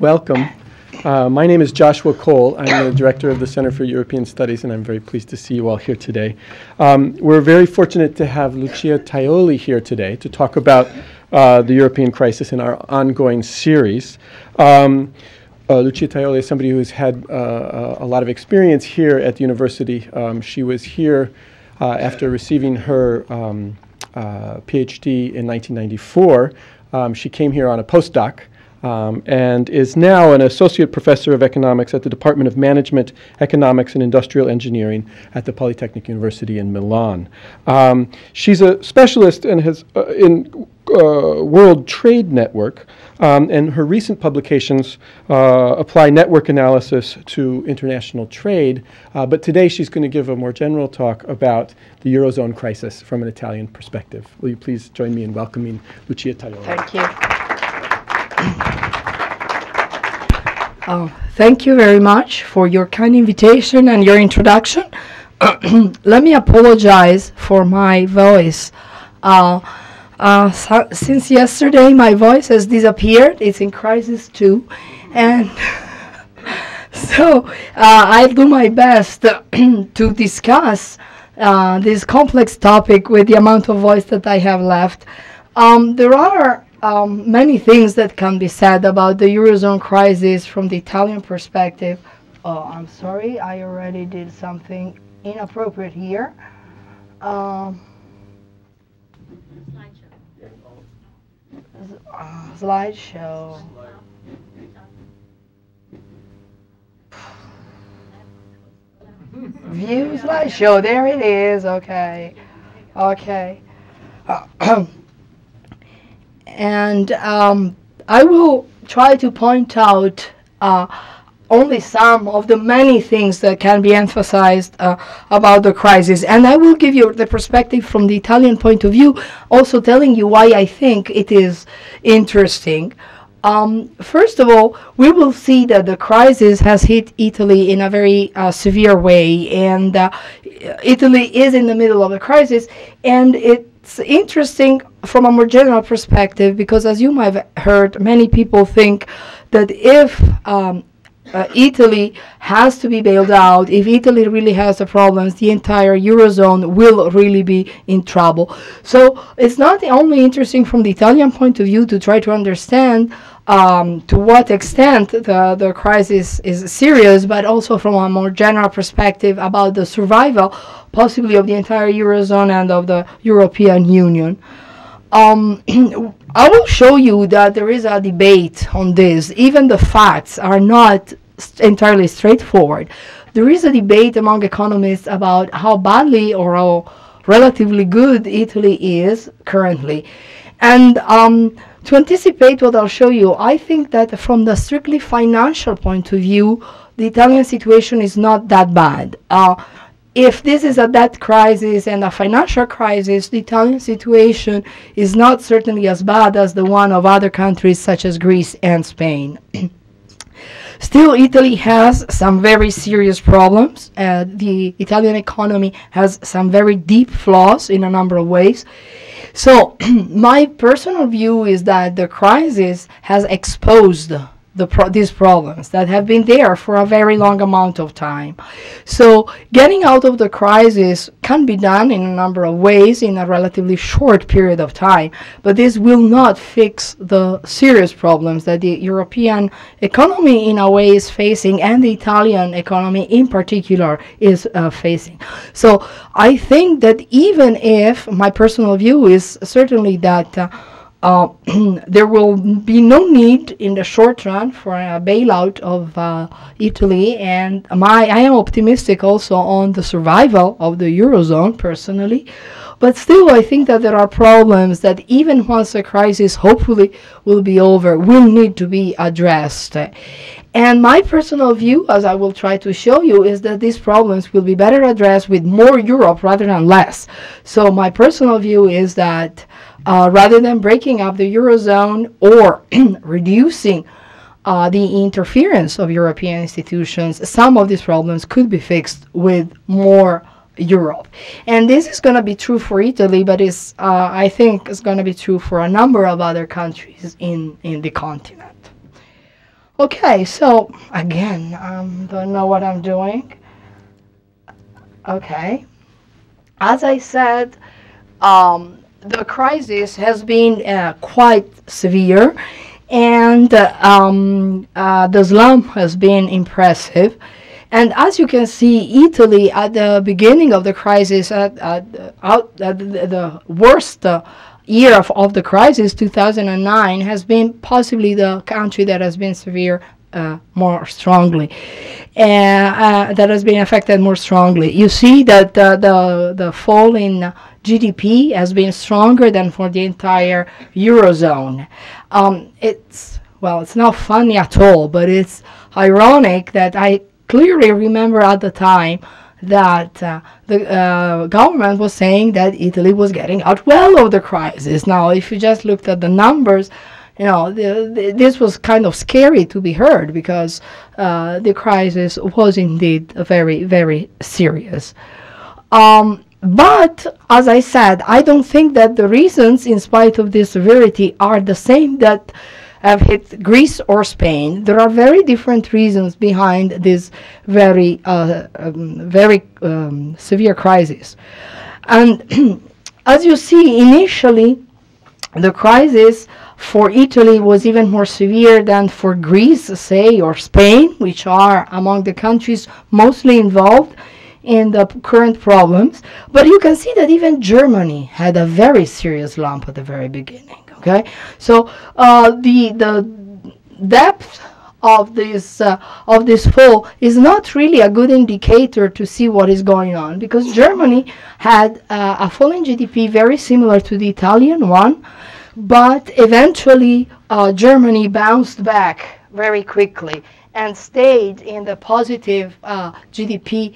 Welcome. My name is Joshua Cole. I'm the director of the Center for European Studies, and I'm very pleased to see you all here today. We're very fortunate to have Lucia Taioli here today to talk about the European crisis in our ongoing series. Lucia Taioli is somebody who's had a lot of experience here at the university. She was here after receiving her PhD in 1994. She came here on a postdoc. And is now an associate professor of economics at the Department of Management, Economics, and Industrial Engineering at the Polytechnic University in Milan. She's a specialist and has in World Trade Network, and her recent publications apply network analysis to international trade. But today she's going to give a more general talk about the Eurozone crisis from an Italian perspective. Will you please join me in welcoming Lucia Taioli? Thank you. Thank you very much for your kind invitation and your introduction. Let me apologize for my voice. Since yesterday, my voice has disappeared. It's in crisis too. And so I'll do my best to discuss this complex topic with the amount of voice that I have left. There are many things that can be said about the Eurozone crisis from the Italian perspective. Oh, I'm sorry, I already did something inappropriate here. Slideshow. View slideshow, there it is, okay. Okay. And I will try to point out only some of the many things that can be emphasized about the crisis. And I will give you the perspective from the Italian point of view, also telling you why I think it is interesting. First of all, we will see that the crisis has hit Italy in a very severe way. And Italy is in the middle of the crisis. And it's interesting from a more general perspective, because as you might have heard, many people think that if Italy has to be bailed out, if Italy really has the problems, the entire Eurozone will really be in trouble. So it's not only interesting from the Italian point of view to try to understand to what extent the crisis is serious, but also from a more general perspective about the survival, possibly of the entire Eurozone and of the European Union. I will show you that there is a debate on this. Even the facts are not entirely straightforward. There is a debate among economists about how badly or how relatively good Italy is currently. And to anticipate what I'll show you, I think that from the strictly financial point of view, the Italian situation is not that bad. If this is a debt crisis and a financial crisis, the Italian situation is not certainly as bad as the one of other countries such as Greece and Spain. Still, Italy has some very serious problems. The Italian economy has some very deep flaws in a number of ways. So my personal view is that the crisis has exposed these problems that have been there for a very long amount of time. So getting out of the crisis can be done in a number of ways in a relatively short period of time, but this will not fix the serious problems that the European economy in a way is facing, and the Italian economy in particular is facing. So I think that even if my personal view is certainly that there will be no need in the short run for a bailout of Italy, and I am optimistic also on the survival of the Eurozone personally, but still I think that there are problems that even once the crisis hopefully will be over, will need to be addressed. And my personal view, as I will try to show you, is that these problems will be better addressed with more Europe rather than less. So my personal view is that rather than breaking up the Eurozone or reducing the interference of European institutions, some of these problems could be fixed with more Europe. And this is going to be true for Italy, but I think it's going to be true for a number of other countries in the continent. Okay, so again, don't know what I'm doing. Okay. As I said, the crisis has been quite severe, and the slump has been impressive. And as you can see, Italy at the beginning of the crisis, the worst year of the crisis, 2009, has been possibly the country that has been severe more strongly, that has been affected more strongly. You see that the fall in GDP has been stronger than for the entire Eurozone. It's not funny at all, but it's ironic that I clearly remember at the time that the government was saying that Italy was getting out well of the crisis. Now, if you just looked at the numbers, you know, this was kind of scary to be heard, because the crisis was indeed very, very serious. But, as I said, I don't think that the reasons, in spite of this severity, are the same that have hit Greece or Spain. There are very different reasons behind this very, very severe crisis. And as you see, initially, the crisis for Italy was even more severe than for Greece, say, or Spain, which are among the countries mostly involved in the current problems. But you can see that even Germany had a very serious lump at the very beginning. Okay, so the depth of this fall is not really a good indicator to see what is going on, because Germany had a fall in GDP very similar to the Italian one, but eventually Germany bounced back very quickly and stayed in the positive GDP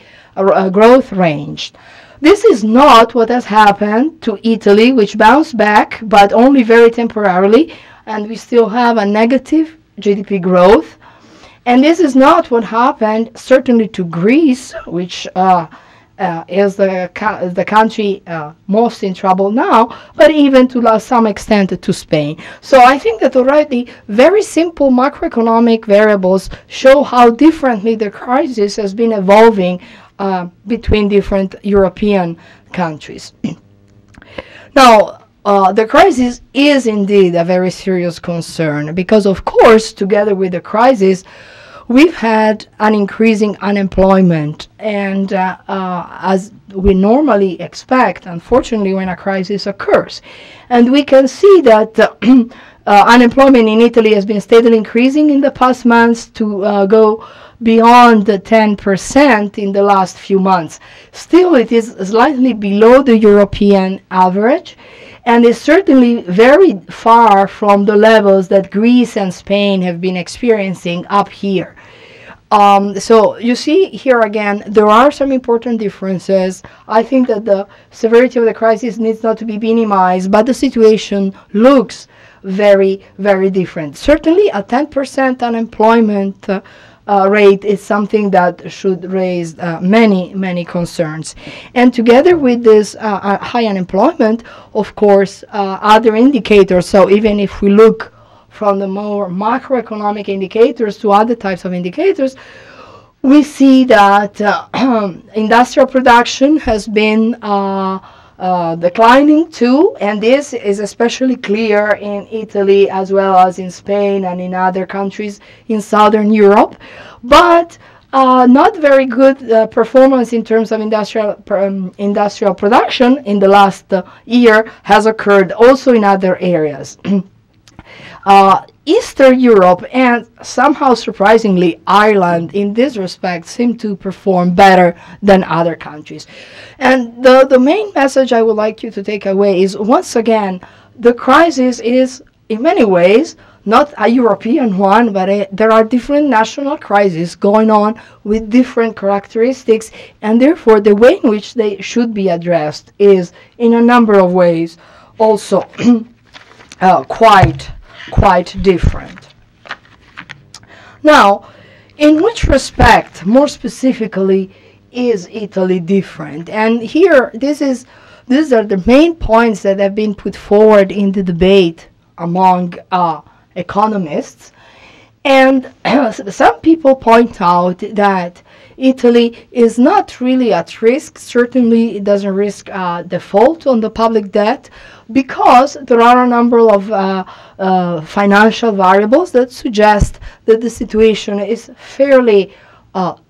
growth range. This is not what has happened to Italy, which bounced back, but only very temporarily, and we still have a negative GDP growth. And this is not what happened, certainly, to Greece, which is the country most in trouble now, but even to some extent to Spain. So I think that already very simple macroeconomic variables show how differently the crisis has been evolving between different European countries. Now, the crisis is indeed a very serious concern, because, of course, together with the crisis, we've had an increasing unemployment, and as we normally expect, unfortunately, when a crisis occurs. And we can see that unemployment in Italy has been steadily increasing in the past months to go beyond the 10% in the last few months. Still, it is slightly below the European average, and is certainly very far from the levels that Greece and Spain have been experiencing up here. So you see here again, there are some important differences. I think that the severity of the crisis needs not to be minimized, but the situation looks very, very different. Certainly a 10% unemployment rate is something that should raise many concerns. And together with this high unemployment, of course, other indicators, so even if we look from the more macroeconomic indicators to other types of indicators, we see that industrial production has been declining too, and this is especially clear in Italy as well as in Spain and in other countries in Southern Europe, but not very good performance in terms of industrial production in the last year has occurred also in other areas. Eastern Europe and somehow surprisingly Ireland in this respect seem to perform better than other countries. And the main message I would like you to take away is, once again, the crisis is in many ways not a European one, but there are different national crises going on with different characteristics, and therefore the way in which they should be addressed is in a number of ways also quite different. Now, in which respect, more specifically, is Italy different? And here, these are the main points that have been put forward in the debate among economists. And some people point out that Italy is not really at risk. Certainly, it doesn't risk default on the public debt because there are a number of financial variables that suggest that the situation is fairly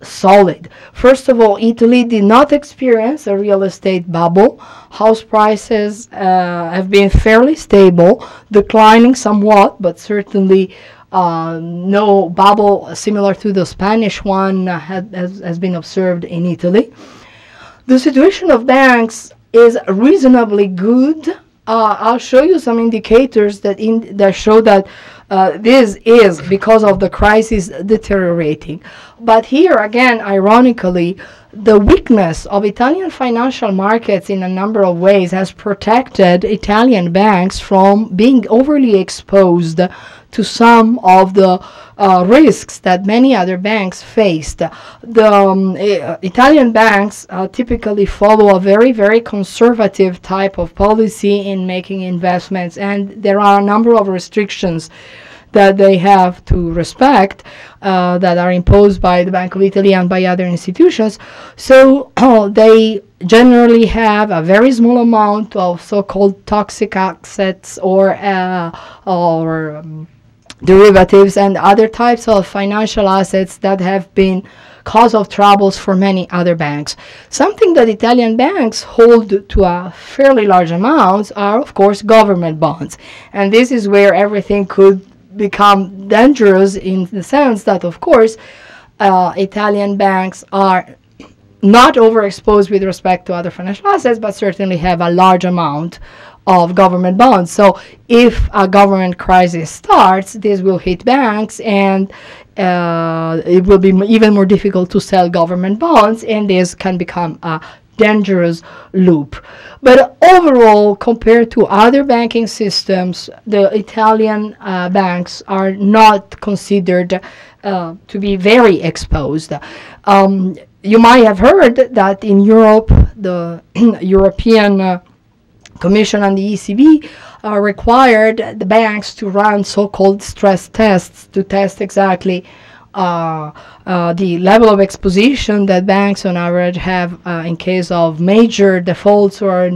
solid. First of all, Italy did not experience a real estate bubble. House prices have been fairly stable, declining somewhat, but certainly no bubble similar to the Spanish one has been observed in Italy. The situation of banks is reasonably good. I'll show you some indicators that show that this is because of the crisis deteriorating. But here again, ironically, the weakness of Italian financial markets in a number of ways has protected Italian banks from being overly exposed to some of the risks that many other banks faced. The Italian banks typically follow a very, very conservative type of policy in making investments, and there are a number of restrictions that they have to respect that are imposed by the Bank of Italy and by other institutions. So they generally have a very small amount of so-called toxic assets or derivatives and other types of financial assets that have been cause of troubles for many other banks. Something that Italian banks hold to a fairly large amount are, of course, government bonds. And this is where everything could become dangerous, in the sense that, of course, Italian banks are not overexposed with respect to other financial assets, but certainly have a large amount of government bonds. So if a government crisis starts, this will hit banks, and it will be even more difficult to sell government bonds, and this can become a dangerous loop. But overall, compared to other banking systems, the Italian banks are not considered to be very exposed. You might have heard that in Europe, the European Commission and the ECB required the banks to run so-called stress tests to test exactly the level of exposition that banks on average have in case of major defaults or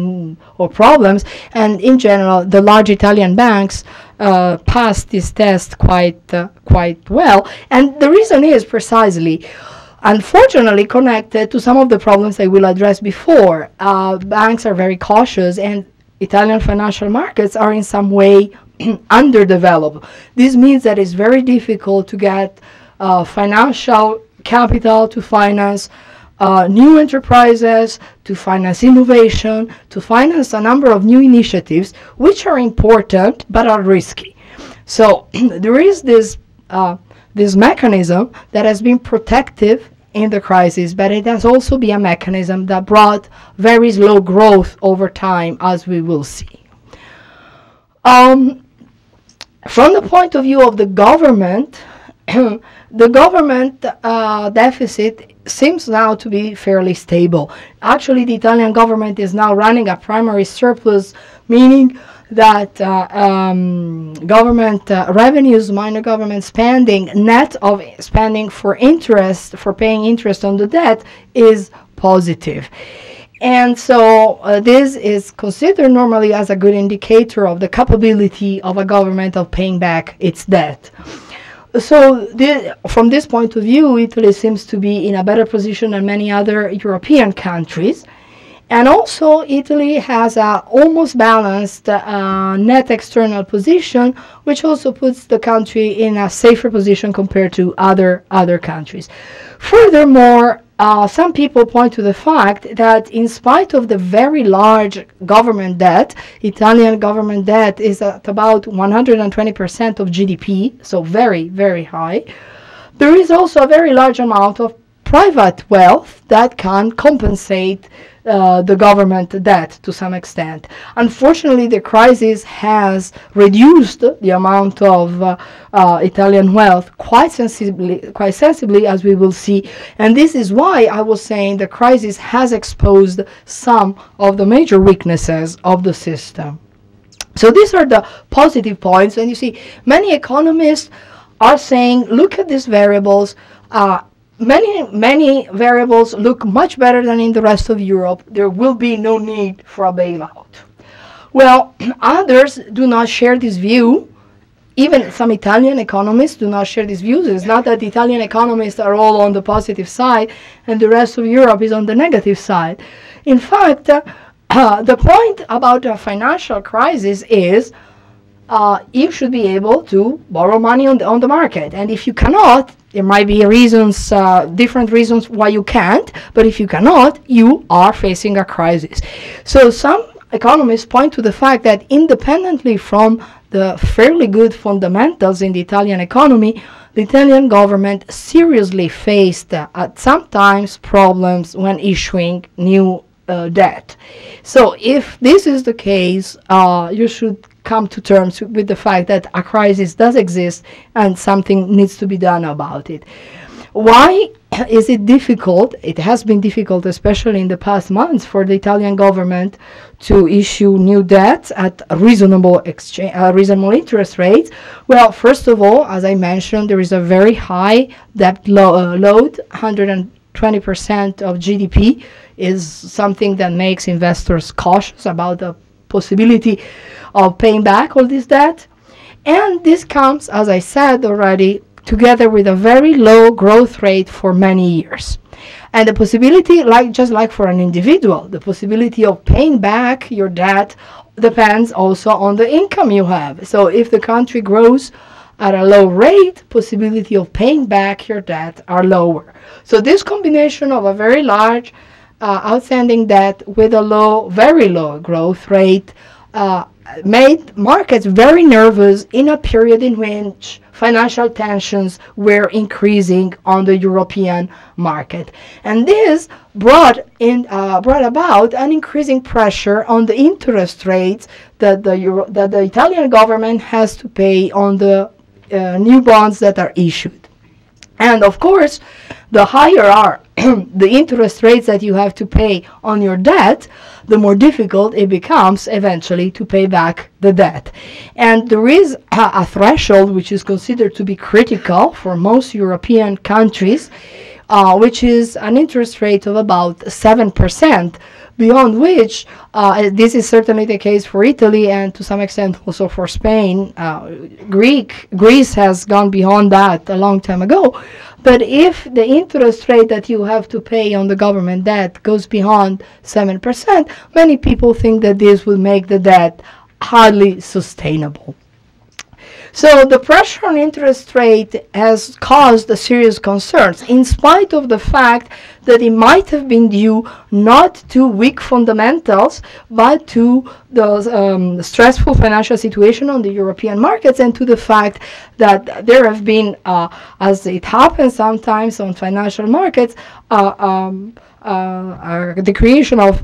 problems. And in general, the large Italian banks passed this test quite well. And the reason is precisely, unfortunately, connected to some of the problems I will address before. Banks are very cautious, and Italian financial markets are in some way underdeveloped. This means that it's very difficult to get financial capital to finance new enterprises, to finance innovation, to finance a number of new initiatives, which are important but are risky. So there is this mechanism that has been protective in the crisis, but it has also been a mechanism that brought very slow growth over time, as we will see. From the point of view of the government, the government deficit seems now to be fairly stable. Actually, the Italian government is now running a primary surplus, meaning that government revenues minus government spending, net of spending for interest, for paying interest on the debt, is positive. And so this is considered normally as a good indicator of the capability of a government of paying back its debt. So from this point of view, Italy seems to be in a better position than many other European countries. And also, Italy has a almost balanced net external position, which also puts the country in a safer position compared to other countries. Furthermore, some people point to the fact that in spite of the very large government debt, Italian government debt is at about 120% of GDP, so very, very high. There is also a very large amount of private wealth that can compensate the government debt to some extent. Unfortunately, the crisis has reduced the amount of Italian wealth quite sensibly, as we will see. And this is why I was saying the crisis has exposed some of the major weaknesses of the system. So these are the positive points. And you see, many economists are saying, look at these variables. Many variables look much better than in the rest of Europe. There will be no need for a bailout. Well, others do not share this view. Even some Italian economists do not share these views. It's not that the Italian economists are all on the positive side and the rest of Europe is on the negative side. In fact, the point about a financial crisis is you should be able to borrow money on the market. And if you cannot, there might be reasons, different reasons why you can't, but if you cannot, you are facing a crisis. So some economists point to the fact that independently from the fairly good fundamentals in the Italian economy, the Italian government seriously faced at sometimes problems when issuing new debt. So if this is the case, you should come to terms with the fact that a crisis does exist and something needs to be done about it. Why is it difficult? It has been difficult, especially in the past months, for the Italian government to issue new debts at reasonable interest rates. Well, first of all, as I mentioned, there is a very high debt load. 120% of GDP is something that makes investors cautious about the possibility of paying back all this debt. And this comes, as I said already, together with a very low growth rate for many years. And the possibility, just like for an individual, the possibility of paying back your debt depends also on the income you have. So if the country grows at a low rate, possibility of paying back your debt are lower. So this combination of a very large outstanding debt with a very low growth rate made markets very nervous in a period in which financial tensions were increasing on the European market. And this brought about an increasing pressure on the interest rates that the Italian government has to pay on the new bonds that are issued. And of course, the higher are the interest rates that you have to pay on your debt, the more difficult it becomes eventually to pay back the debt. And there is a threshold which is considered to be critical for most European countries, which is an interest rate of about 7%, beyond which, this is certainly the case for Italy and to some extent also for Spain. Greece has gone beyond that a long time ago. But if the interest rate that you have to pay on the government debt goes beyond 7%, many people think that this will make the debt hardly sustainable. So the pressure on interest rate has caused serious concerns, in spite of the fact that it might have been due not to weak fundamentals, but to the stressful financial situation on the European markets and to the fact that there have been, as it happens sometimes on financial markets, the creation of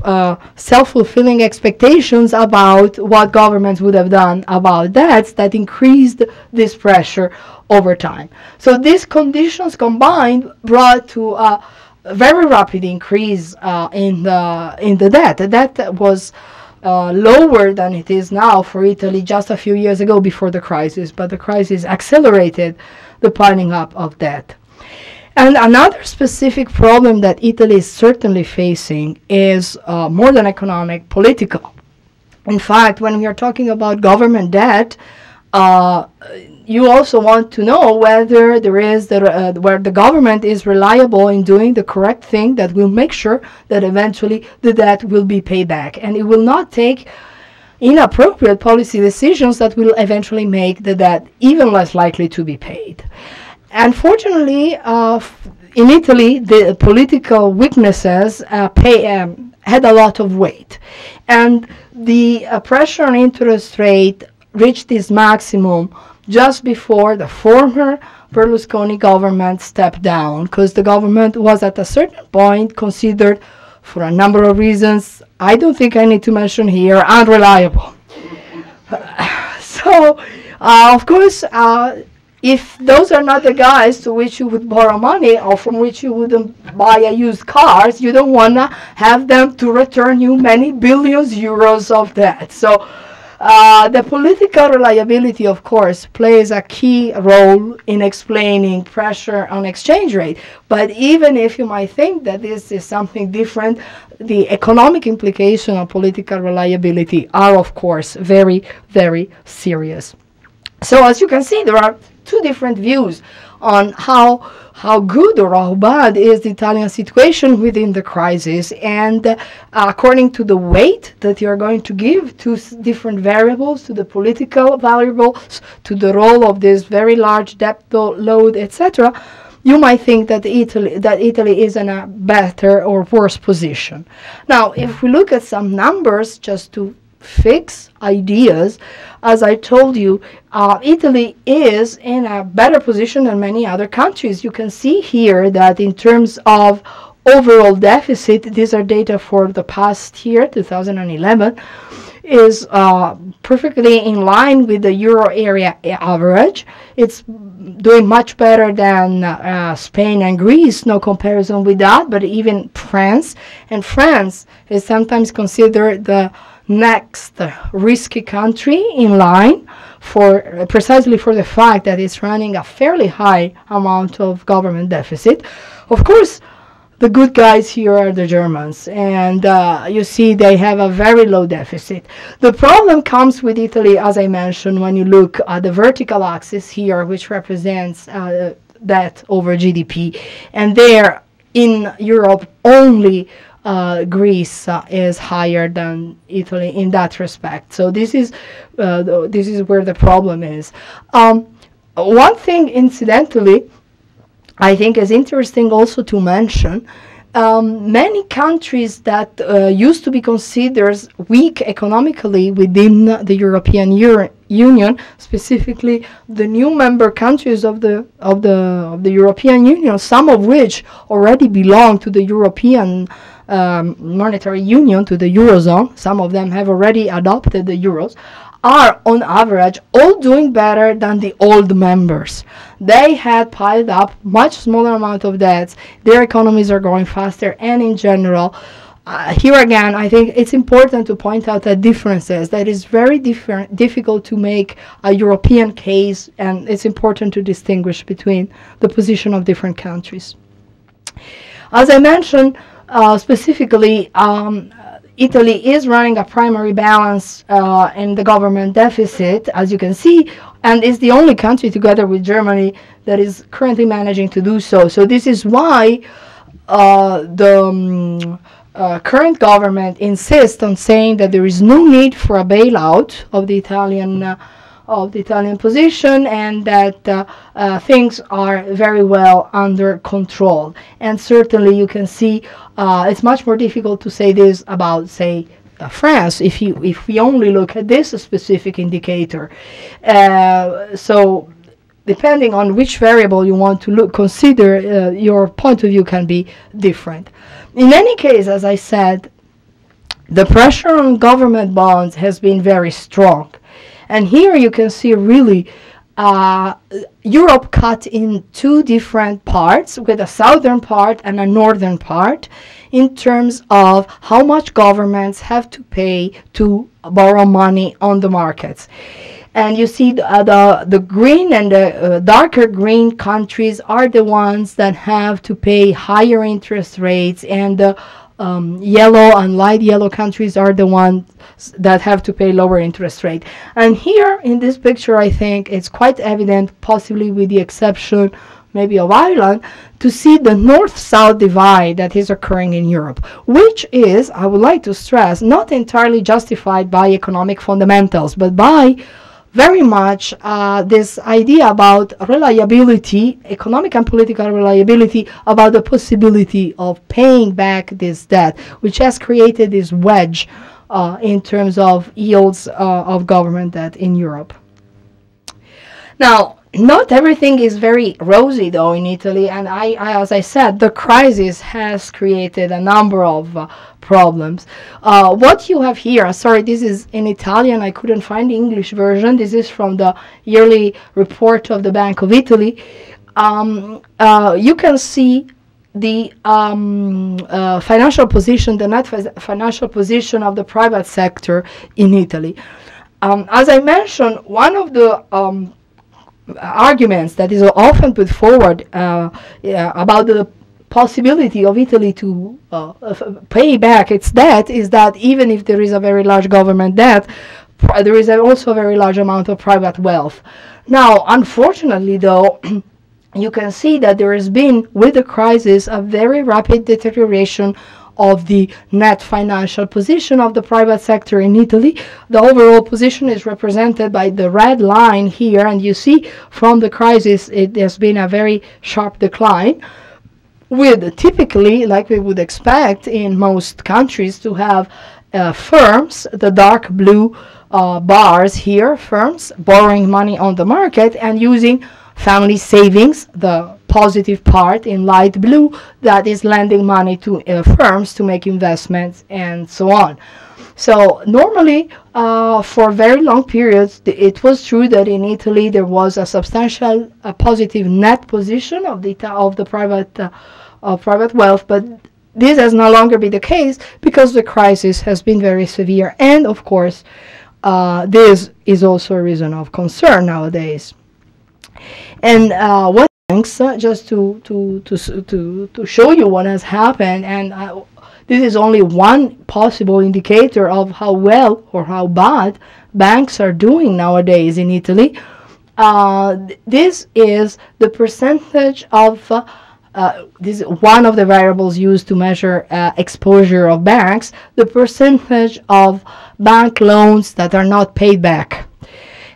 self-fulfilling expectations about what governments would have done about debts that increased this pressure over time. So these conditions combined brought to a very rapid increase in the debt. The debt was lower than it is now for Italy just a few years ago before the crisis, but the crisis accelerated the piling up of debt. And another specific problem that Italy is certainly facing is more than economic, political. In fact, when we are talking about government debt, you also want to know whether there is where the government is reliable in doing the correct thing that will make sure that eventually the debt will be paid back, and it will not take inappropriate policy decisions that will eventually make the debt even less likely to be paid. Unfortunately, in Italy, the political weaknesses had a lot of weight, and the pressure on interest rate reached its maximum just before the former Berlusconi government stepped down, because the government was at a certain point considered, for a number of reasons I don't think I need to mention here, unreliable. So, of course, if those are not the guys to which you would borrow money or from which you wouldn't buy a used cars, you don't want to have them to return you many billions euros of debt. So The political reliability, of course, plays a key role in explaining pressure on exchange rate. But even if you might think that this is something different, the economic implications of political reliability are, of course, very, very serious. So as you can see, there are two different views on how good or how bad is the Italian situation within the crisis, and according to the weight that you are going to give to different variables, to the political variables, to the role of this very large debt load, etc., you might think that Italy is in a better or worse position. Now, if we look at some numbers just to fix ideas, as I told you, Italy is in a better position than many other countries. You can see here that in terms of overall deficit, these are data for the past year, 2011, is perfectly in line with the euro area average. It's doing much better than Spain and Greece, no comparison with that, but even France. And France is sometimes considered the next risky country in line, for precisely for the fact that it's running a fairly high amount of government deficit. Of course, the good guys here are the Germans, and you see they have a very low deficit. The problem comes with Italy, as I mentioned, when you look at the vertical axis here, which represents debt over GDP, and there in Europe only Greece is higher than Italy in that respect. So this is where the problem is. One thing, incidentally, I think is interesting also to mention, many countries that used to be considered weak economically within the European Union, specifically the new member countries of the European Union, some of which already belong to the European monetary union, to the Eurozone, some of them have already adopted the euros, are on average all doing better than the old members. They had piled up much smaller amount of debts, their economies are growing faster, and in general, here again, I think it's important to point out the differences. That is very difficult to make a European case, and it's important to distinguish between the position of different countries. As I mentioned, specifically, Italy is running a primary balance in the government deficit, as you can see, and is the only country, together with Germany, that is currently managing to do so. So this is why the current government insists on saying that there is no need for a bailout of the Italian position, and that things are very well under control. And certainly you can see it's much more difficult to say this about, say, France, if we only look at this specific indicator. So depending on which variable you want to consider, your point of view can be different. In any case, as I said, the pressure on government bonds has been very strong. And here you can see really Europe cut in two different parts, with a southern part and a northern part, in terms of how much governments have to pay to borrow money on the markets. And you see the green and the darker green countries are the ones that have to pay higher interest rates, and the yellow and light yellow countries are the ones that have to pay lower interest rate. And here in this picture, I think it's quite evident, possibly with the exception maybe of Ireland, to see the north-south divide that is occurring in Europe, which is, I would like to stress, not entirely justified by economic fundamentals, but by very much this idea about reliability, economic and political reliability, about the possibility of paying back this debt, which has created this wedge in terms of yields of government debt in Europe. Now, not everything is very rosy, though, in Italy, and as I said, the crisis has created a number of problems. What you have here, sorry, this is in Italian, I couldn't find the English version. This is from the yearly report of the Bank of Italy. You can see the financial position, the net financial position of the private sector in Italy. As I mentioned, one of the arguments that is often put forward about the possibility of Italy to pay back its debt is that even if there is a very large government debt, there is also a very large amount of private wealth. Now, unfortunately, though, you can see that there has been, with the crisis, a very rapid deterioration of the net financial position of the private sector in Italy. The overall position is represented by the red line here, and you see from the crisis it has been a very sharp decline, with typically, like we would expect in most countries, to have firms, the dark blue bars here, firms borrowing money on the market and using family savings, the positive part in light blue, that is lending money to firms to make investments and so on. So normally, for very long periods, it was true that in Italy there was a substantial positive net position of the private wealth, but this has no longer been the case because the crisis has been very severe, and of course, this is also a reason of concern nowadays. And what banks, just to show you what has happened, and this is only one possible indicator of how well or how bad banks are doing nowadays in Italy. This is the percentage of this is one of the variables used to measure exposure of banks, the percentage of bank loans that are not paid back.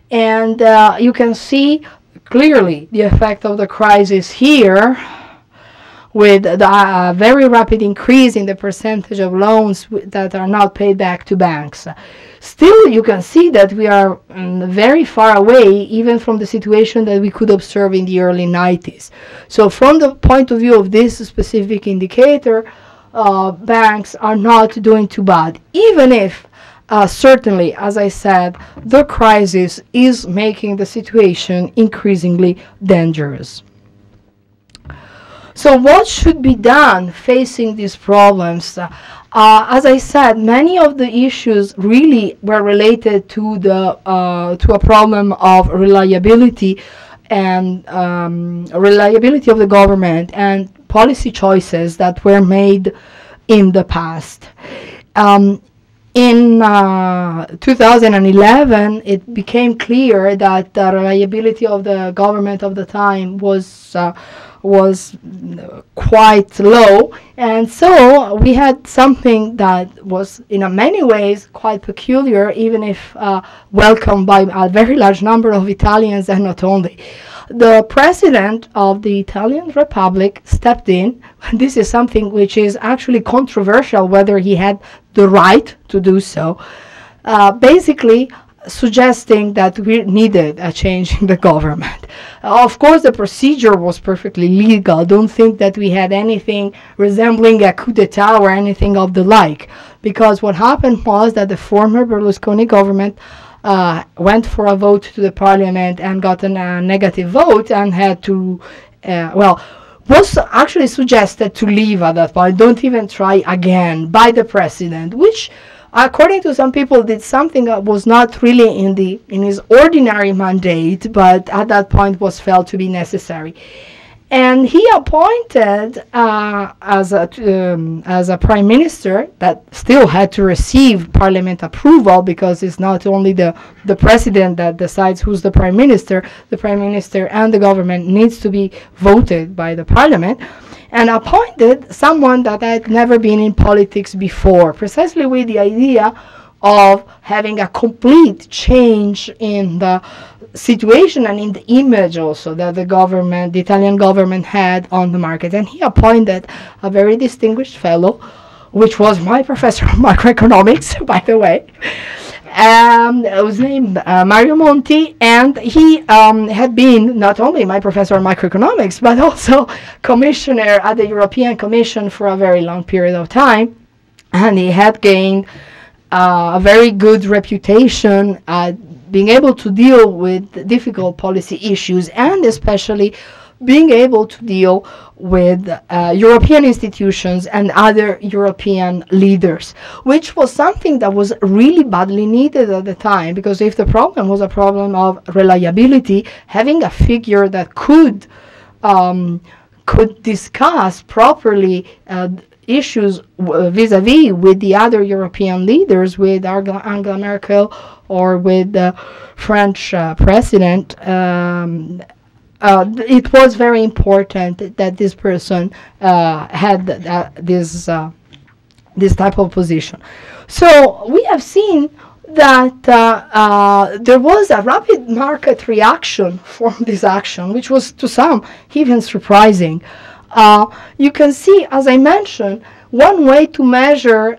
And you can see clearly the effect of the crisis here, with the very rapid increase in the percentage of loans that are not paid back to banks. Still, you can see that we are very far away even from the situation that we could observe in the early 90s. So from the point of view of this specific indicator, banks are not doing too bad, even if certainly, as I said, the crisis is making the situation increasingly dangerous. So what should be done facing these problems? As I said, many of the issues really were related to a problem of reliability and reliability of the government and policy choices that were made in the past. In 2011, it became clear that the reliability of the government of the time was quite low, and so we had something that was in many ways quite peculiar, even if welcomed by a very large number of Italians, and not only. The president of the Italian Republic stepped in. This is something which is actually controversial, whether he had the right to do so, basically suggesting that we needed a change in the government. Of course, the procedure was perfectly legal. Don't think that we had anything resembling a coup d'etat or anything of the like, because what happened was that the former Berlusconi government went for a vote to the parliament and got a negative vote and had to, was actually suggested to leave at that point. Don't even try again by the president, which, according to some people, did something that was not really in his ordinary mandate, but at that point was felt to be necessary. And he appointed as a prime minister that still had to receive parliament approval, because it's not only the president that decides who's the prime minister and the government needs to be voted by the parliament, and appointed someone that had never been in politics before, precisely with the idea of having a complete change in the situation and in the image also that the Italian government had on the market. And he appointed a very distinguished fellow, which was my professor of macroeconomics, by the way, whose name Mario Monti, and he had been not only my professor of macroeconomics, but also commissioner at the European Commission for a very long period of time, and he had gained a very good reputation at being able to deal with difficult policy issues, and especially being able to deal with European institutions and other European leaders, which was something that was really badly needed at the time, because if the problem was a problem of reliability, having a figure that could discuss properly issues vis-a-vis with the other European leaders, with Angela Merkel or with the French president, it was very important that this person had this type of position. So we have seen that there was a rapid market reaction from this action, which was to some even surprising. You can see, as I mentioned, one way to measure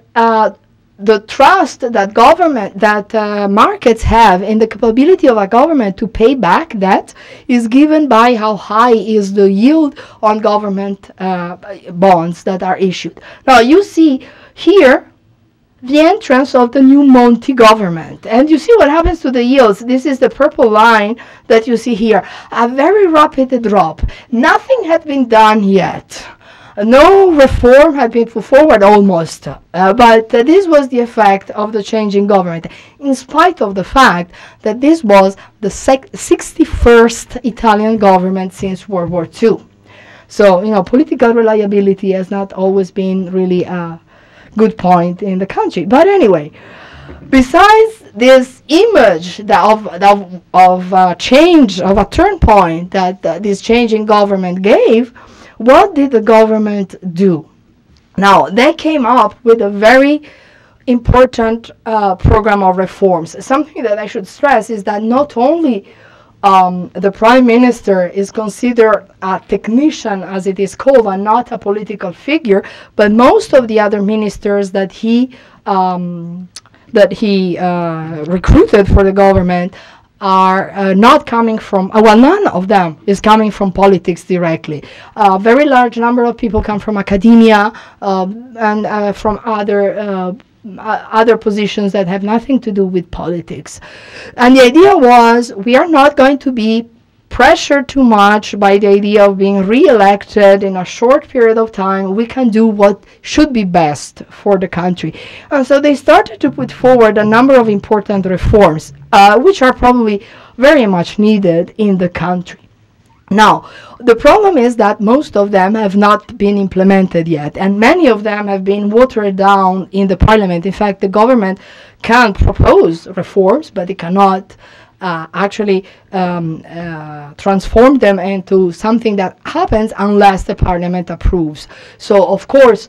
the trust that markets have in the capability of a government to pay back debt is given by how high is the yield on government bonds that are issued. Now you see here the entrance of the new Monti government, and you see what happens to the yields. This is the purple line that you see here, a very rapid drop. Nothing had been done yet. No reform had been put forward almost, but this was the effect of the change in government, in spite of the fact that this was the 61st Italian government since World War II. So, political reliability has not always been really a good point in the country. But anyway, besides this image of change, of a turn point that this change in government gave, what did the government do? Now, they came up with a very important program of reforms. Something that I should stress is that not only the prime minister is considered a technician, as it is called, and not a political figure, but most of the other ministers that he recruited for the government are not coming from, well, none of them is coming from politics directly. A very large number of people come from academia and from other positions that have nothing to do with politics. And the idea was, we are not going to be pressured too much by the idea of being re-elected in a short period of time. We can do what should be best for the country. And so they started to put forward a number of important reforms, which are probably very much needed in the country. Now, the problem is that most of them have not been implemented yet, and many of them have been watered down in the parliament. In fact, the government can propose reforms, but it cannot actually transform them into something that happens unless the parliament approves. So, of course,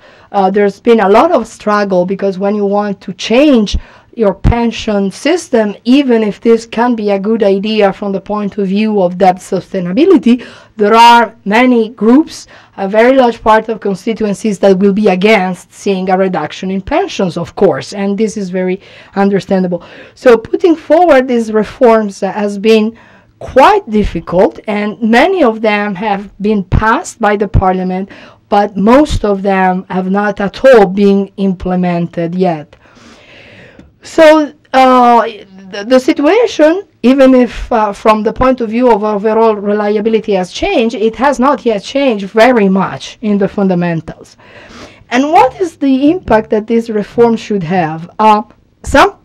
there's been a lot of struggle, because when you want to change your pension system, even if this can be a good idea from the point of view of debt sustainability, there are many groups, a very large part of constituencies, that will be against seeing a reduction in pensions, of course, and this is very understandable. So putting forward these reforms has been quite difficult, and many of them have been passed by the parliament, but most of them have not at all been implemented yet. So the situation, even if from the point of view of overall reliability has changed, it has not yet changed very much in the fundamentals. And what is the impact that these reforms should have? Some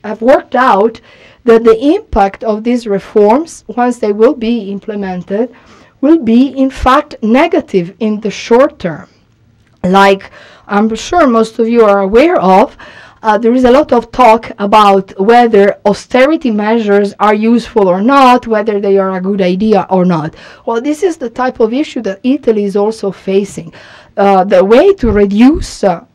have worked out that the impact of these reforms, once they will be implemented, will be in fact negative in the short term. Like I'm sure most of you are aware of, there is a lot of talk about whether austerity measures are useful or not, whether they are a good idea or not. Well, this is the type of issue that Italy is also facing. The way to reduce the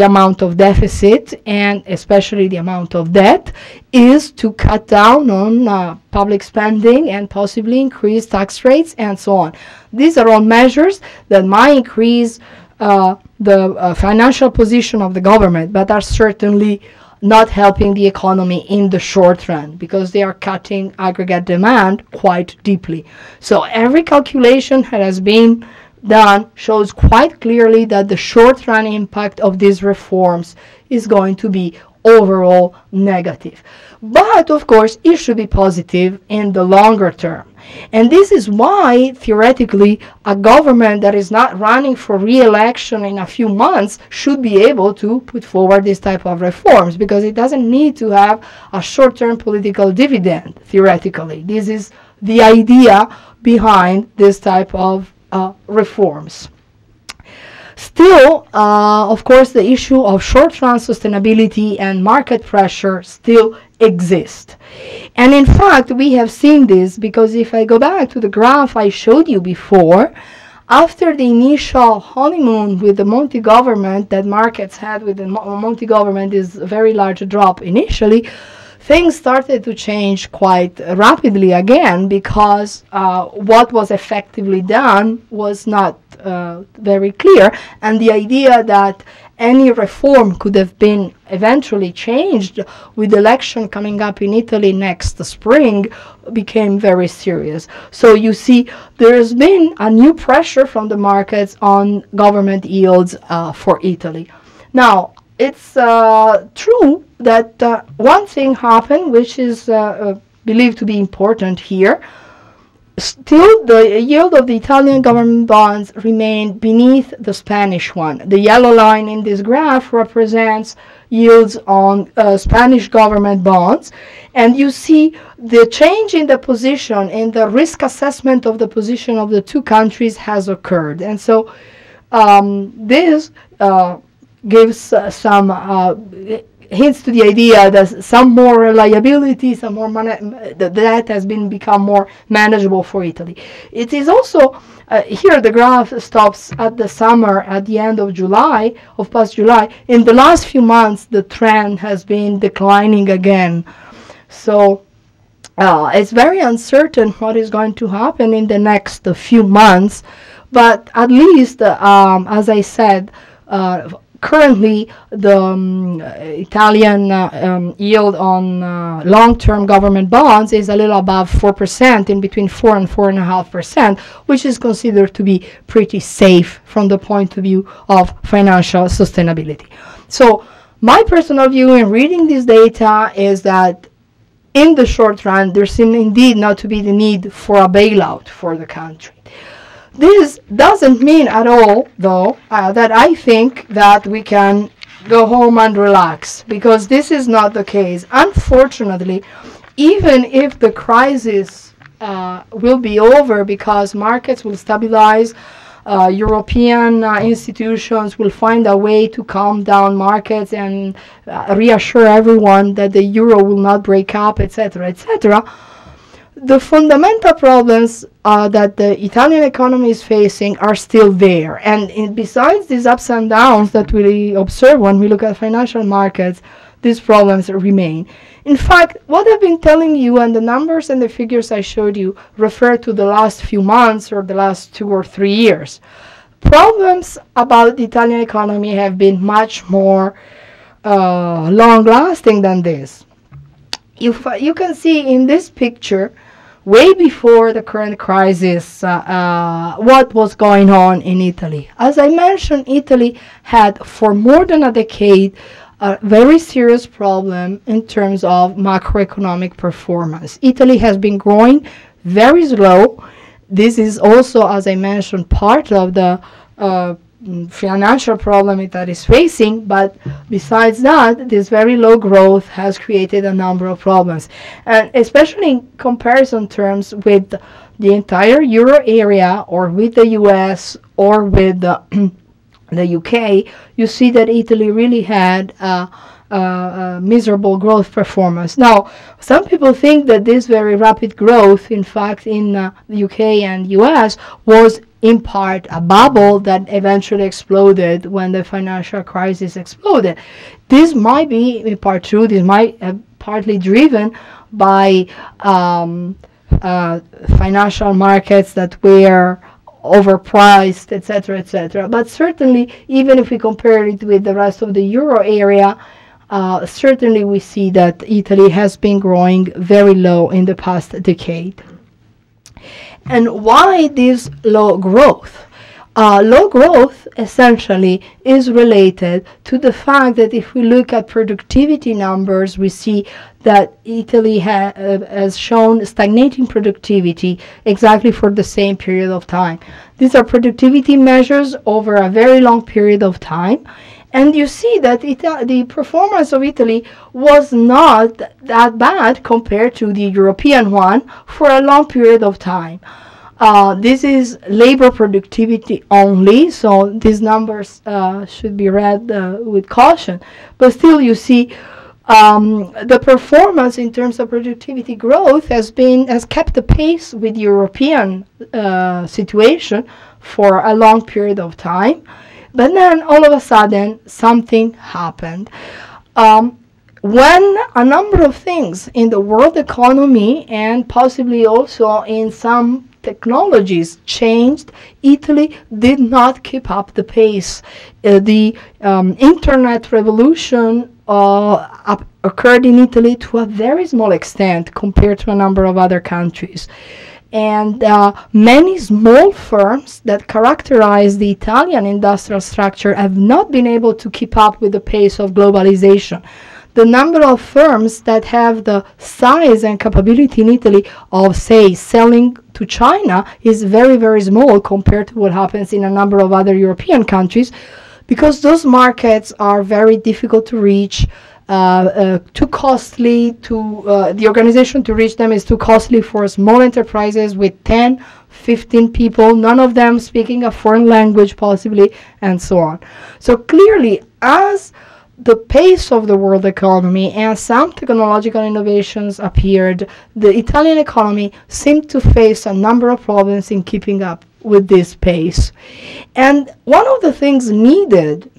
amount of deficit, and especially the amount of debt, is to cut down on public spending and possibly increase tax rates and so on. These are all measures that might increase the financial position of the government, but are certainly not helping the economy in the short run, because they are cutting aggregate demand quite deeply. So every calculation that has been done shows quite clearly that the short run impact of these reforms is going to be overall negative. But of course, it should be positive in the longer term. And this is why, theoretically, a government that is not running for re-election in a few months should be able to put forward this type of reforms, because it doesn't need to have a short-term political dividend, theoretically. This is the idea behind this type of reforms. Still, of course, the issue of short-run sustainability and market pressure still exist. And in fact, we have seen this because if I go back to the graph I showed you before, after the initial honeymoon with the Monti government that markets had with the Monti government, is a very large drop initially, things started to change quite rapidly again, because what was effectively done was not very clear, and the idea that any reform could have been eventually changed with the election coming up in Italy next spring became very serious. So you see, there has been a new pressure from the markets on government yields for Italy. Now, it's true that one thing happened, which is believed to be important here. Still, the yield of the Italian government bonds remained beneath the Spanish one. The yellow line in this graph represents yields on Spanish government bonds. And you see the change in the position, in the risk assessment of the position of the two countries has occurred. And so this gives some hints to the idea that some more reliability, some more that has become more manageable for Italy. It is also here the graph stops at the summer, at the end of July, of past July. In the last few months, the trend has been declining again. So it's very uncertain what is going to happen in the next few months. But at least, as I said, currently, the Italian yield on long-term government bonds is a little above 4%, in between 4 and 4.5%, which is considered to be pretty safe from the point of view of financial sustainability. So my personal view in reading this data is that in the short run, there seems indeed not to be the need for a bailout for the country. This doesn't mean at all, though, that I think that we can go home and relax, because this is not the case. Unfortunately, even if the crisis will be over because markets will stabilize, European institutions will find a way to calm down markets and reassure everyone that the euro will not break up, etc., etc., the fundamental problems that the Italian economy is facing are still there. And besides these ups and downs that we observe when we look at financial markets, these problems remain. In fact, what I've been telling you and the numbers and the figures I showed you refer to the last few months or the last 2 or 3 years. Problems about the Italian economy have been much more long-lasting than this. You can see in this picture, way before the current crisis, what was going on in Italy. As I mentioned, Italy had for more than a decade a very serious problem in terms of macroeconomic performance. Italy has been growing very slow. This is also, as I mentioned, part of the financial problem that is facing, but besides that, this very low growth has created a number of problems, and especially in comparison terms with the entire euro area or with the US or with the UK, you see that Italy really had miserable growth performance. Now, some people think that this very rapid growth, in fact, in the UK and US was in part a bubble that eventually exploded when the financial crisis exploded. This might be in part true. This might have partly driven by financial markets that were overpriced, etc., etc. But certainly, even if we compare it with the rest of the euro area, certainly we see that Italy has been growing very low in the past decade. And why this low growth? Low growth essentially is related to the fact that if we look at productivity numbers, we see that Italy has shown stagnating productivity exactly for the same period of time. These are productivity measures over a very long period of time. And you see that the performance of Italy was not that bad compared to the European one for a long period of time. This is labor productivity only, so these numbers should be read with caution. But still, you see the performance in terms of productivity growth has kept the pace with the European situation for a long period of time. But then all of a sudden something happened. When a number of things in the world economy and possibly also in some technologies changed, Italy did not keep up the pace. The internet revolution occurred in Italy to a very small extent compared to a number of other countries. And many small firms that characterize the Italian industrial structure have not been able to keep up with the pace of globalization. The number of firms that have the size and capability in Italy of, say, selling to China is very, very small compared to what happens in a number of other European countries, because those markets are very difficult to reach. Too costly to the organization to reach them is too costly for small enterprises with 10, 15 people, none of them speaking a foreign language possibly, and so on. So clearly, as the pace of the world economy and some technological innovations appeared, the Italian economy seemed to face a number of problems in keeping up with this pace. And one of the things needed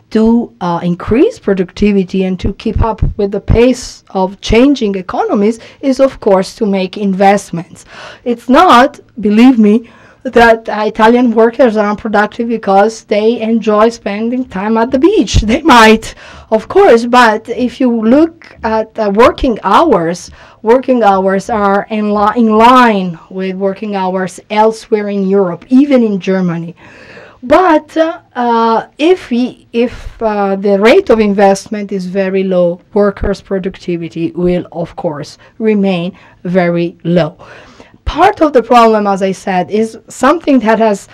to increase productivity and to keep up with the pace of changing economies is, of course, to make investments. It's not, believe me, that Italian workers are unproductive because they enjoy spending time at the beach. They might, of course, but if you look at working hours are in line with working hours elsewhere in Europe, even in Germany. But if the rate of investment is very low, workers' productivity will, of course, remain very low. Part of the problem, as I said, is something that has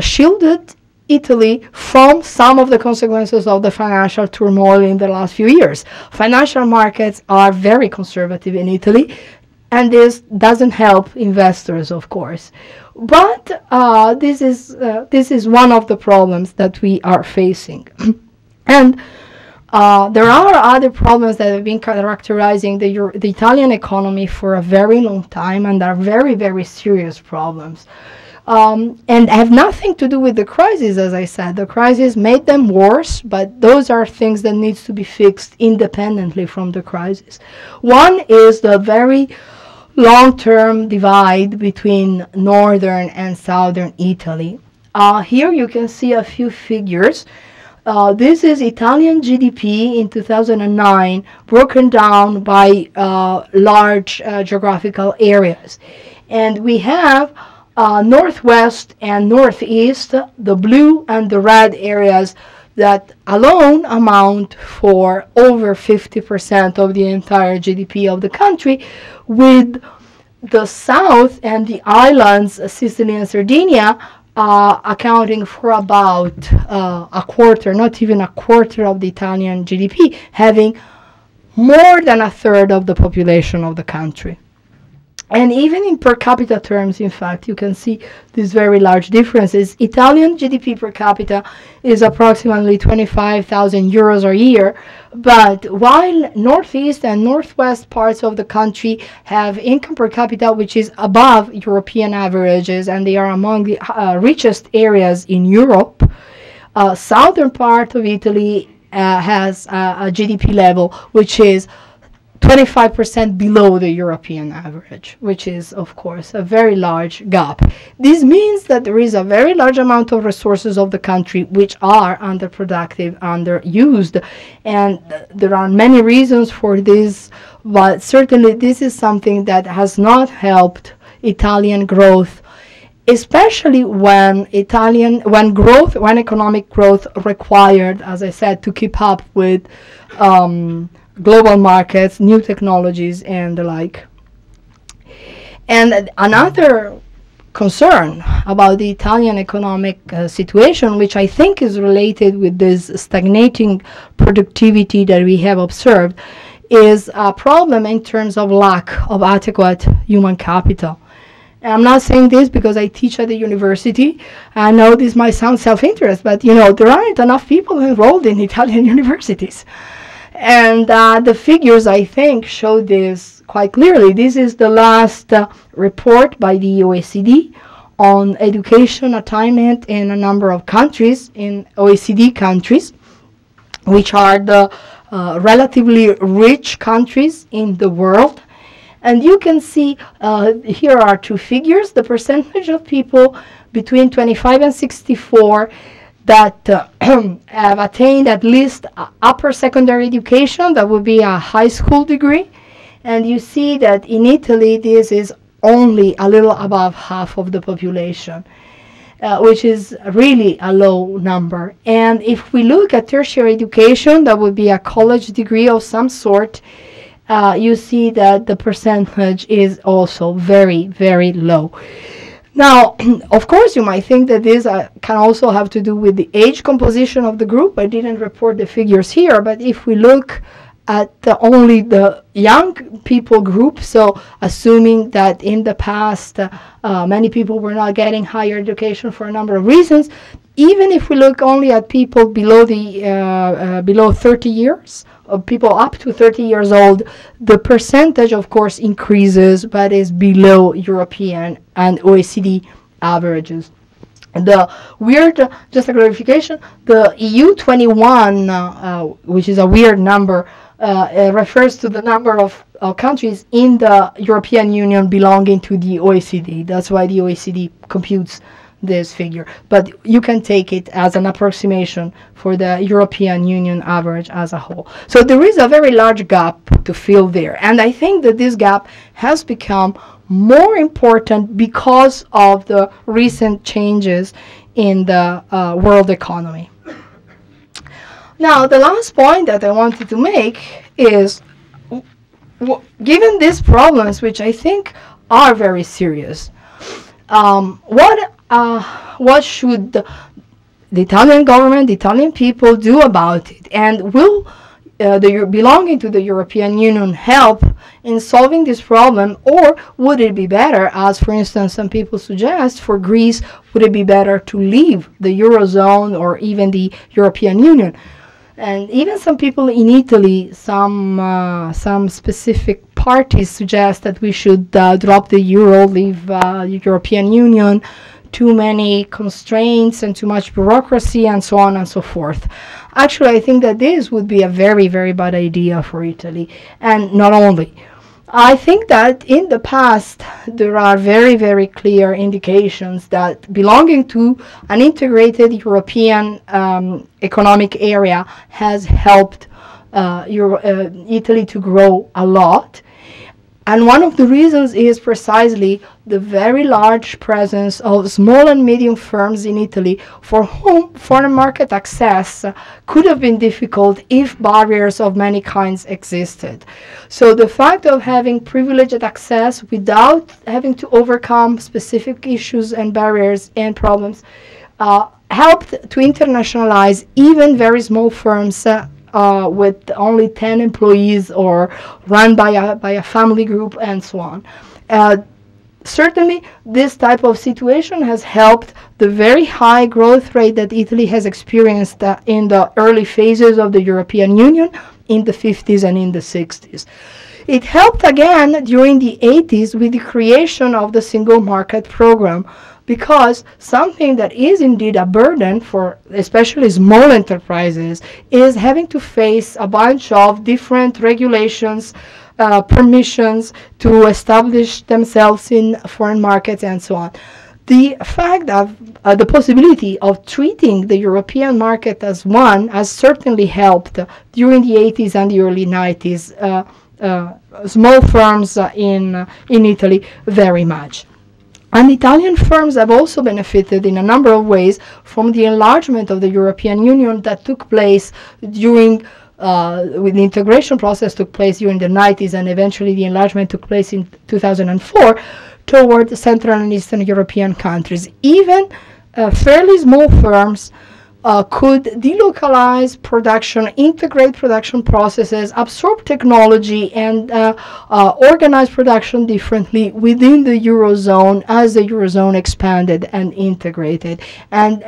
shielded Italy from some of the consequences of the financial turmoil in the last few years. Financial markets are very conservative in Italy, and this doesn't help investors, of course. But this is one of the problems that we are facing. And there are other problems that have been characterizing the Italian economy for a very long time, and are very, very serious problems. And have nothing to do with the crisis, as I said. The crisis made them worse, but those are things that needs to be fixed independently from the crisis. One is the very long-term divide between northern and southern Italy. Here you can see a few figures. This is Italian GDP in 2009, broken down by large geographical areas. And we have northwest and northeast, the blue and the red areas that alone amount for over 50% of the entire GDP of the country, with the south and the islands, Sicily and Sardinia, accounting for about a quarter, not even a quarter of the Italian GDP, having more than a third of the population of the country. And even in per capita terms, in fact, you can see these very large differences. Italian GDP per capita is approximately 25,000 euros a year, but while northeast and northwest parts of the country have income per capita which is above European averages, and they are among the richest areas in Europe, southern part of Italy has a GDP level which is 25% below the European average, which is, of course, a very large gap. This means that there is a very large amount of resources of the country which are underproductive, underused, and there are many reasons for this, but certainly this is something that has not helped Italian growth especially when when economic growth required, as I said, to keep up with global markets, new technologies, and the like. And another concern about the Italian economic situation, which I think is related with this stagnating productivity that we have observed, is a problem in terms of lack of adequate human capital. And I'm not saying this because I teach at the university. I know this might sound self-interest, but there aren't enough people enrolled in Italian universities. And the figures, I think, show this quite clearly. This is the last report by the OECD on education attainment in a number of countries, in OECD countries, which are the relatively rich countries in the world. And you can see here are two figures: the percentage of people between 25 and 64 that have attained at least upper secondary education, that would be a high school degree. And you see that in Italy this is only a little above half of the population, which is really a low number. And if we look at tertiary education, that would be a college degree of some sort, you see that the percentage is also very, very low. Now, of course, you might think that this can also have to do with the age composition of the group. I didn't report the figures here, but if we look at only the young people group, so assuming that in the past many people were not getting higher education for a number of reasons, even if we look only at people below 30 years, or people up to 30 years old, the percentage, of course, increases, but is below European and OECD averages. The weird, just a clarification, the EU 21, which is a weird number, refers to the number of countries in the European Union belonging to the OECD. That's why the OECD computes this figure. But you can take it as an approximation for the European Union average as a whole. So there is a very large gap to fill there. And I think that this gap has become more important because of the recent changes in the world economy. Now, the last point that I wanted to make is, given these problems, which I think are very serious, what should the Italian government, the Italian people do about it? And will belonging to the European Union help in solving this problem, or would it be better, as for instance some people suggest, for Greece, would it be better to leave the Eurozone or even the European Union? And even some people in Italy, some specific parties suggest that we should drop the euro, leave the European Union, too many constraints and too much bureaucracy and so on and so forth. Actually, I think that this would be a very, very bad idea for Italy. And not only. I think that in the past there are very, very clear indications that belonging to an integrated European economic area has helped Italy to grow a lot. And one of the reasons is precisely the very large presence of small and medium firms in Italy, for whom foreign market access could have been difficult if barriers of many kinds existed. So the fact of having privileged access without having to overcome specific issues and barriers and problems helped to internationalize even very small firms with only 10 employees or run by a family group and so on. Certainly, this type of situation has helped the very high growth rate that Italy has experienced in the early phases of the European Union in the 50s and in the 60s. It helped again during the 80s with the creation of the Single Market Program, because something that is indeed a burden for especially small enterprises is having to face a bunch of different regulations, permissions to establish themselves in foreign markets and so on. The fact of the possibility of treating the European market as one has certainly helped during the 80s and the early 90s small firms in Italy very much. And Italian firms have also benefited in a number of ways from the enlargement of the European Union that took place during when the integration process took place during the 90s, and eventually the enlargement took place in 2004 toward Central and Eastern European countries. Even fairly small firms could delocalize production, integrate production processes, absorb technology, and organize production differently within the Eurozone as the Eurozone expanded and integrated. And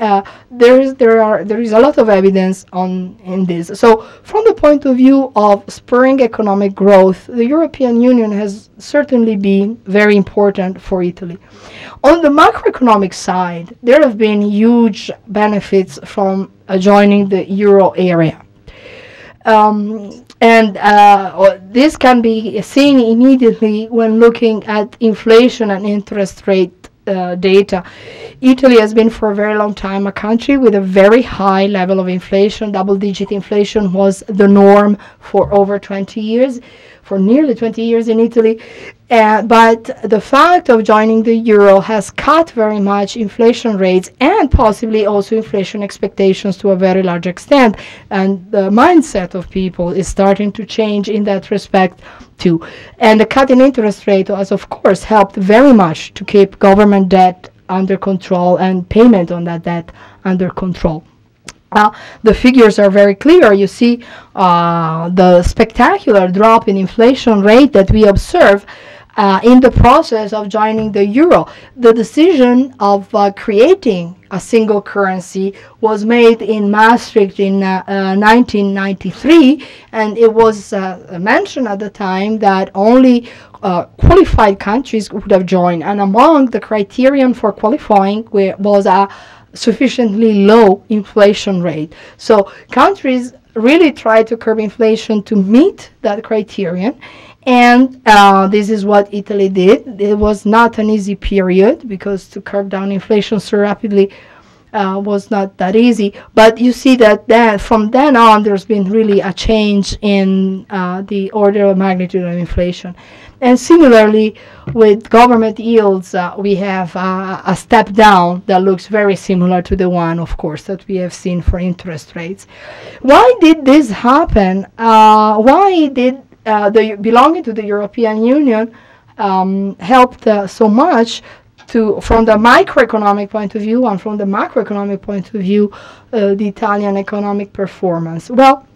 there is a lot of evidence in this. So from the point of view of spurring economic growth, the European Union has certainly been very important for Italy. On the macroeconomic side, there have been huge benefits from joining the euro area. This can be seen immediately when looking at inflation and interest rate data. Italy has been for a very long time a country with a very high level of inflation. Double-digit inflation was the norm for over 20 years, for nearly 20 years in Italy. But the fact of joining the euro has cut very much inflation rates and possibly also inflation expectations to a very large extent. And the mindset of people is starting to change in that respect too. And the cut in interest rate has, of course, helped very much to keep government debt under control and payment on that debt under control. The figures are very clear. You see the spectacular drop in inflation rate that we observe in the process of joining the euro. The decision of creating a single currency was made in Maastricht in 1993, and it was mentioned at the time that only qualified countries would have joined, and among the criterion for qualifying was a sufficiently low inflation rate. So countries really tried to curb inflation to meet that criterion, and this is what Italy did. It was not an easy period because to curb down inflation so rapidly was not that easy, but you see that from then on there's been really a change in the order of magnitude of inflation. And similarly, with government yields, we have a step down that looks very similar to the one, of course, that we have seen for interest rates. Why did this happen? Why did the belonging to the European Union helped so much from the microeconomic point of view and from the macroeconomic point of view, the Italian economic performance? Well,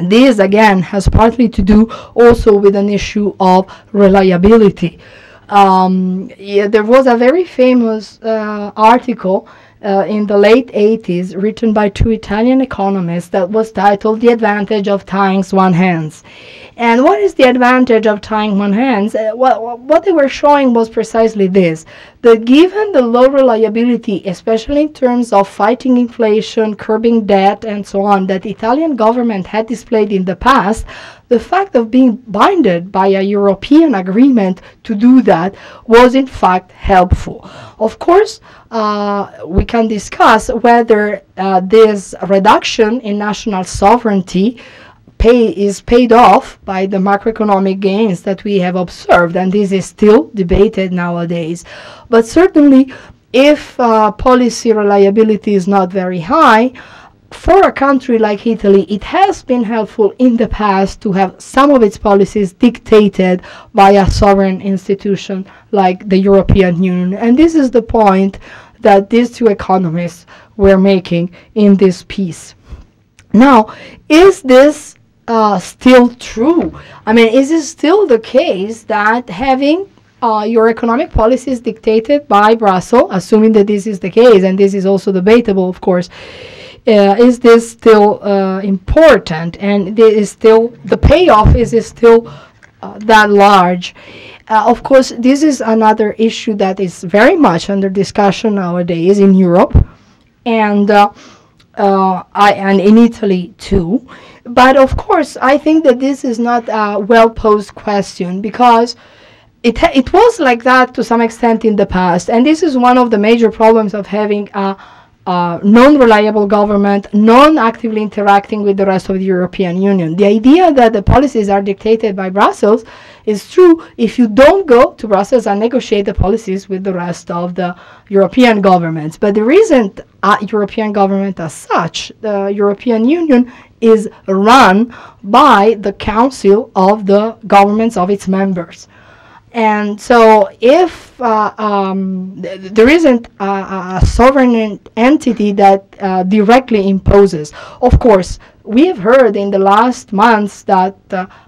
this again has partly to do also with an issue of reliability. There was a very famous article in the late 80s written by two Italian economists that was titled "The Advantage of Tying One's Hands." And what is the advantage of tying one's hands? What they were showing was precisely this, that given the low reliability, especially in terms of fighting inflation, curbing debt, and so on, that the Italian government had displayed in the past, the fact of being binded by a European agreement to do that was in fact helpful. Of course, we can discuss whether this reduction in national sovereignty is paid off by the macroeconomic gains that we have observed, and this is still debated nowadays. But certainly, if policy reliability is not very high, for a country like Italy, it has been helpful in the past to have some of its policies dictated by a sovereign institution like the European Union. And this is the point that these two economists were making in this piece. Now, is this still true? I mean, is it still the case that having your economic policies dictated by Brussels, assuming that this is the case, and this is also debatable, of course, is this still important, and the payoff is still that large? Of course, this is another issue that is very much under discussion nowadays in Europe, and in Italy too. But of course, I think that this is not a well-posed question, because it was like that to some extent in the past, and this is one of the major problems of having a non-reliable government, non-actively interacting with the rest of the European Union. The idea that the policies are dictated by Brussels is true if you don't go to Brussels and negotiate the policies with the rest of the European governments. But there isn't a European government as such. The European Union is run by the Council of the governments of its members. And so if there isn't a sovereign entity that directly imposes, of course, we have heard in the last months that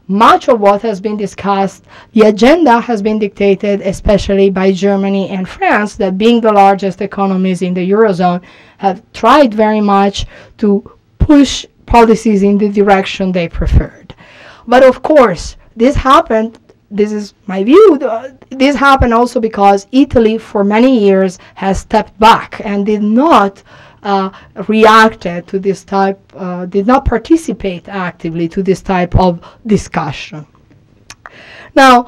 much of what has been discussed, the agenda has been dictated especially by Germany and France, that being the largest economies in the Eurozone, have tried very much to push policies in the direction they preferred. But of course, this happened, this is my view, this happened also because Italy for many years has stepped back and did not reacted to this type, did not participate actively to this type of discussion. Now,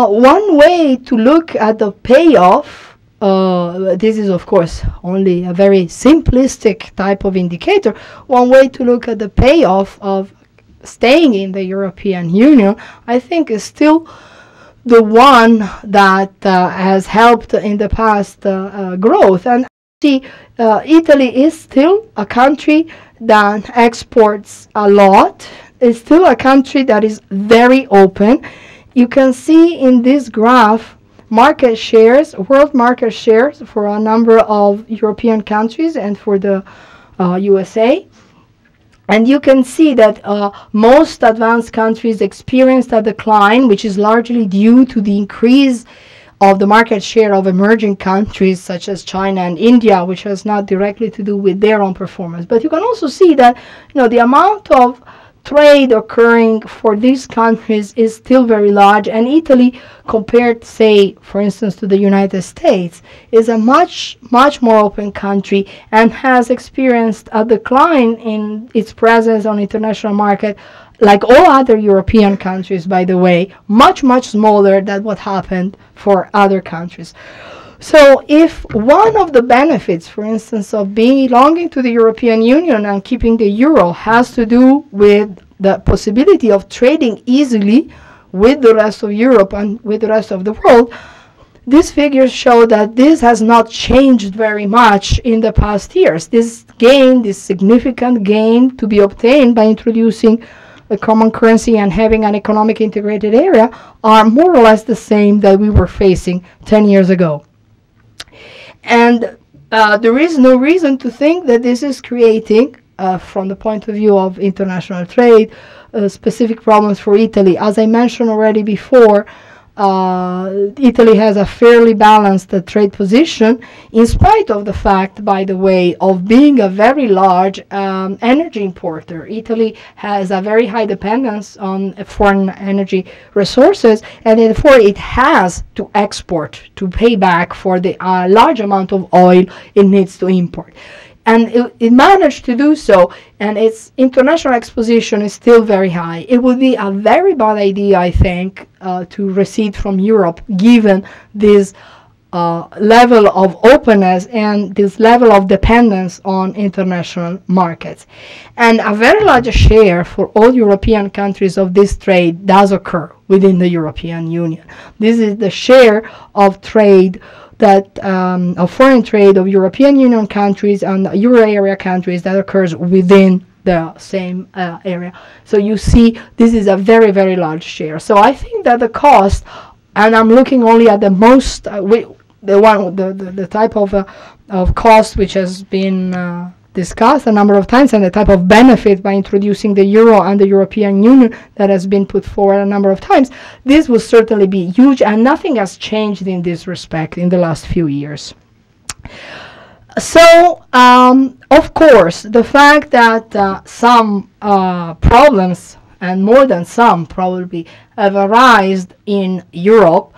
one way to look at the payoff, this is of course only a very simplistic type of indicator, one way to look at the payoff of staying in the European Union, I think, is still the one that has helped in the past growth. And see, Italy is still a country that exports a lot. It's still a country that is very open. You can see in this graph market shares, world market shares for a number of European countries and for the USA. And you can see that most advanced countries experienced a decline, which is largely due to the increase of the market share of emerging countries such as China and India, which has not directly to do with their own performance. But you can also see that, you know, the amount of trade occurring for these countries is still very large, and Italy, compared, say, for instance, to the United States, is a much more open country and has experienced a decline in its presence on international market, like all other European countries, by the way, much smaller than what happened for other countries. So if one of the benefits, for instance, of belonging to the European Union and keeping the euro has to do with the possibility of trading easily with the rest of Europe and with the rest of the world, these figures show that this has not changed very much in the past years. This gain, this significant gain to be obtained by introducing a common currency and having an economic integrated area are more or less the same that we were facing 10 years ago. And there is no reason to think that this is creating, from the point of view of international trade, specific problems for Italy. As I mentioned already before, Italy has a fairly balanced trade position, in spite of the fact, by the way, of being a very large energy importer. Italy has a very high dependence on foreign energy resources, and therefore it has to export to pay back for the large amount of oil it needs to import. And it managed to do so, and its international exposition is still very high. It would be a very bad idea, I think, to recede from Europe, given this level of openness and this level of dependence on international markets. And a very large share for all European countries of this trade does occur within the European Union. This is the share of trade that of foreign trade of European Union countries and Euro area countries that occurs within the same area. So you see, this is a very large share. So I think that the cost, and I'm looking only at the most, the type of cost which has been discussed a number of times, and the type of benefit by introducing the euro and the European Union that has been put forward a number of times, this will certainly be huge, and nothing has changed in this respect in the last few years. So, of course, the fact that some problems, and more than some probably, have arisen in Europe,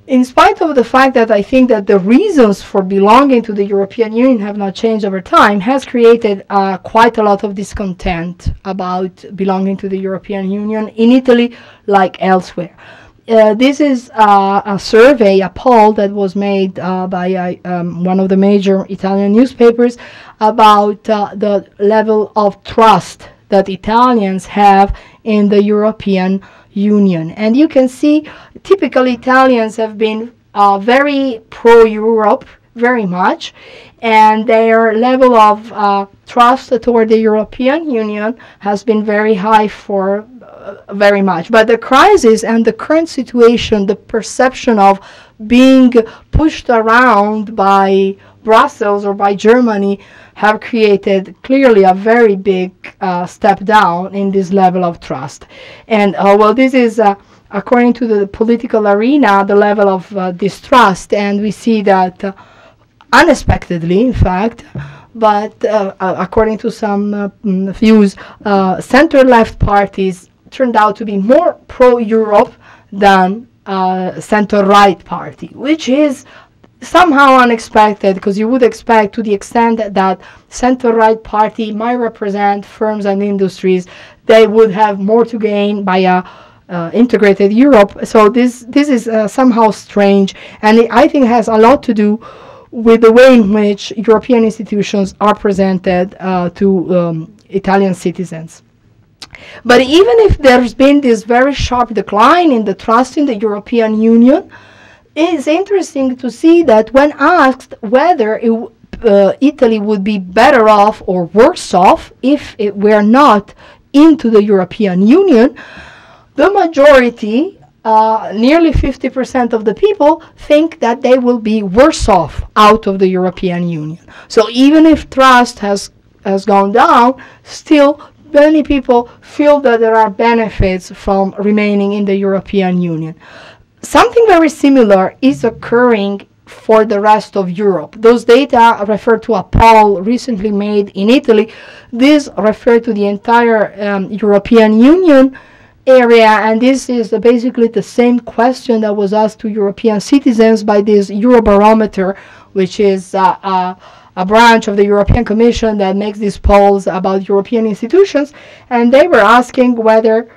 in spite of the fact that I think that the reasons for belonging to the European Union have not changed over time, has created quite a lot of discontent about belonging to the European Union in Italy like elsewhere. this is a survey, a poll that was made by one of the major Italian newspapers about the level of trust that Italians have in the European Union. And you can see, typically Italians have been very pro-Europe, very much, and their level of trust toward the European Union has been very high for very much. But the crisis and the current situation, the perception of being pushed around by Brussels or by Germany, have created clearly a very big step down in this level of trust. And well, this is according to the political arena, the level of distrust, and we see that unexpectedly, in fact, but according to some views, center-left parties turned out to be more pro-Europe than center-right party, which is somehow unexpected, because you would expect, to the extent that center-right party might represent firms and industries, they would have more to gain by a integrated Europe. So this is somehow strange, and I think has a lot to do with the way in which European institutions are presented to Italian citizens. But even if there's been this very sharp decline in the trust in the European Union, it is interesting to see that when asked whether Italy would be better off or worse off if it were not into the European Union, the majority, nearly 50% of the people, think that they will be worse off out of the European Union. So even if trust has gone down, still many people feel that there are benefits from remaining in the European Union. Something very similar is occurring for the rest of Europe. Those data refer to a poll recently made in Italy. These refer to the entire European Union area, and this is basically the same question that was asked to European citizens by this Eurobarometer, which is a branch of the European Commission that makes these polls about European institutions, and they were asking whether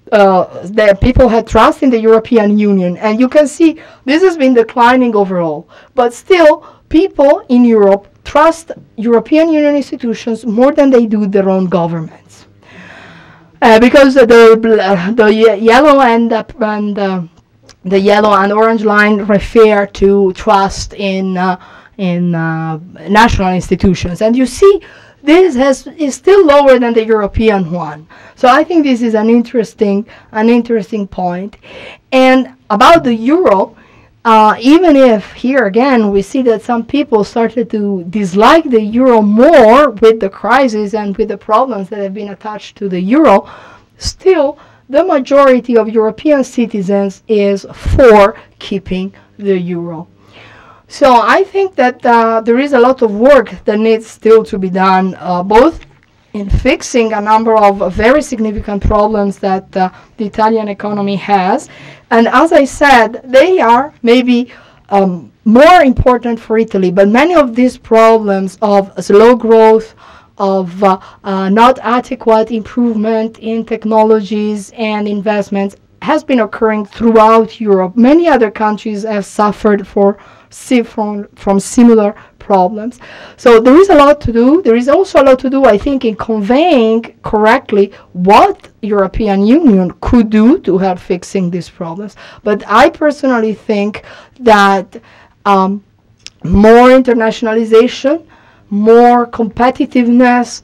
the people had trust in the European Union. And you can see this has been declining overall, but still people in Europe trust European Union institutions more than they do their own governments. Because the yellow and the yellow and orange line refer to trust in national institutions, and you see this is still lower than the European one. So I think this is an interesting point. And about the euro, even if here again we see that some people started to dislike the euro more with the crisis and with the problems that have been attached to the euro, still the majority of European citizens is for keeping the euro. So I think that there is a lot of work that needs still to be done, both in fixing a number of very significant problems that the Italian economy has. And as I said, they are maybe more important for Italy, but many of these problems of slow growth, of not adequate improvement in technologies and investments has been occurring throughout Europe. Many other countries have suffered from similar problems. So there is a lot to do. There is also a lot to do, I think, in conveying correctly what European Union could do to help fixing these problems. But I personally think that more internationalization, more competitiveness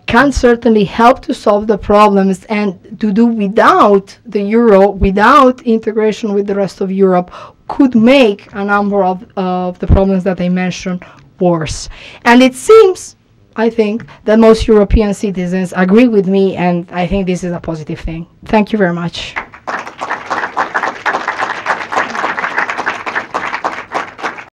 can certainly help to solve the problems, and to do without the euro, without integration with the rest of Europe, could make a number of the problems that I mentioned worse. And it seems, I think, that most European citizens agree with me, and I think this is a positive thing. Thank you very much.